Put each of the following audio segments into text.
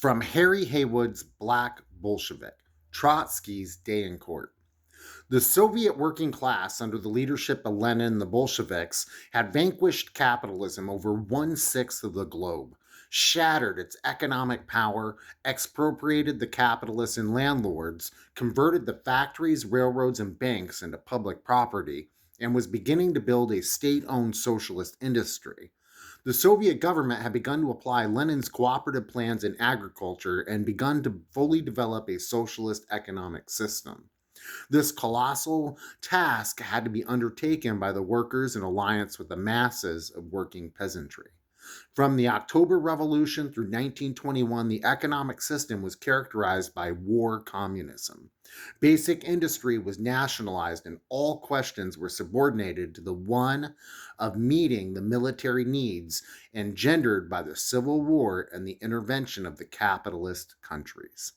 From Harry Hawood's Black Bolshevik, Trotsky's Day in Court. The Soviet working class, under the leadership of Lenin and the Bolsheviks, had vanquished capitalism over one-sixth of the globe, shattered its economic power, expropriated the capitalists and landlords, converted the factories, railroads, and banks into public property, and was beginning to build a state-owned socialist industry. The Soviet government had begun to apply Lenin's cooperative plans in agriculture and begun to fully develop a socialist economic system. This colossal task had to be undertaken by the workers in alliance with the masses of working peasantry. From the October Revolution through 1921, the economic system was characterized by war communism. Basic industry was nationalized, and all questions were subordinated to the one of meeting the military needs engendered by the Civil War and the intervention of the capitalist countries.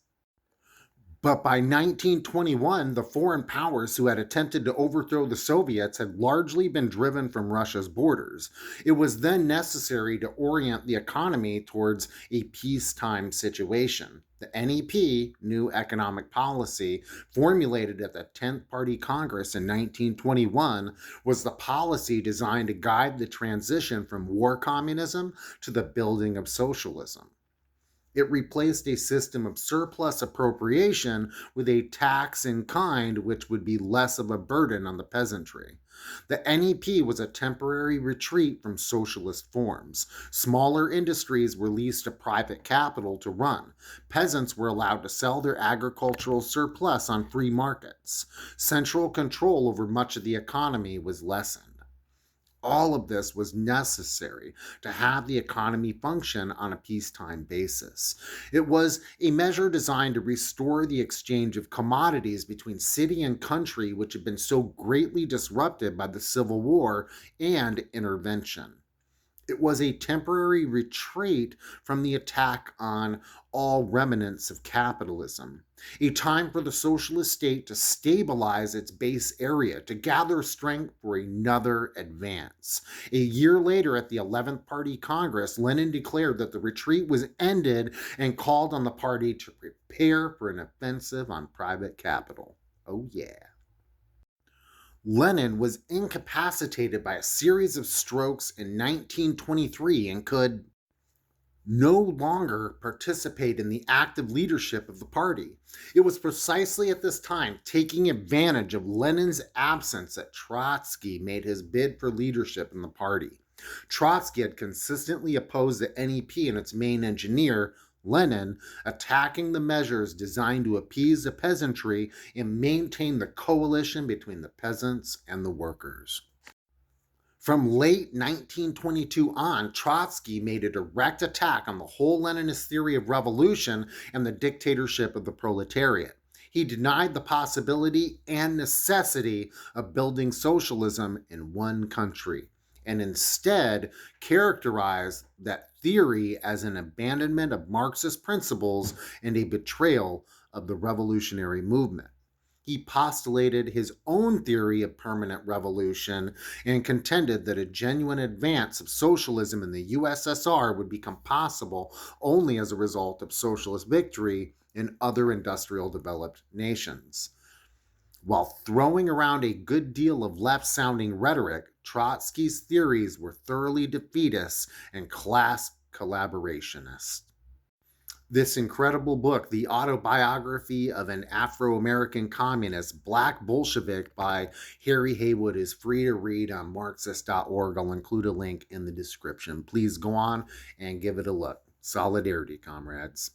But by 1921, the foreign powers who had attempted to overthrow the Soviets had largely been driven from Russia's borders. It was then necessary to orient the economy towards a peacetime situation. The NEP, New Economic Policy, formulated at the 10th Party Congress in 1921, was the policy designed to guide the transition from war communism to the building of socialism. It replaced a system of surplus appropriation with a tax in kind, which would be less of a burden on the peasantry. The NEP was a temporary retreat from socialist forms. Smaller industries were leased to private capital to run. Peasants were allowed to sell their agricultural surplus on free markets. Central control over much of the economy was lessened. All of this was necessary to have the economy function on a peacetime basis. It was a measure designed to restore the exchange of commodities between city and country, which had been so greatly disrupted by the Civil War and intervention. It was a temporary retreat from the attack on all remnants of capitalism, a time for the socialist state to stabilize its base area, to gather strength for another advance. A year later, at the 11th Party Congress, Lenin declared that the retreat was ended and called on the party to prepare for an offensive on private capital. Oh, yeah. Lenin was incapacitated by a series of strokes in 1923 and could no longer participate in the active leadership of the party. It was precisely at this time, taking advantage of Lenin's absence, that Trotsky made his bid for leadership in the party. Trotsky had consistently opposed the NEP and its main engineer, Lenin, attacking the measures designed to appease the peasantry and maintain the coalition between the peasants and the workers. From late 1922 on, Trotsky made a direct attack on the whole Leninist theory of revolution and the dictatorship of the proletariat. He denied the possibility and necessity of building socialism in one country, and instead characterized that theory as an abandonment of Marxist principles and a betrayal of the revolutionary movement. He postulated his own theory of permanent revolution and contended that a genuine advance of socialism in the USSR would become possible only as a result of socialist victory in other industrial developed nations. While throwing around a good deal of left-sounding rhetoric, Trotsky's theories were thoroughly defeatist and class collaborationist. This incredible book, The Autobiography of an Afro-American Communist, Black Bolshevik by Harry Hawood, is free to read on Marxist.org. I'll include a link in the description. Please go on and give it a look. Solidarity, comrades.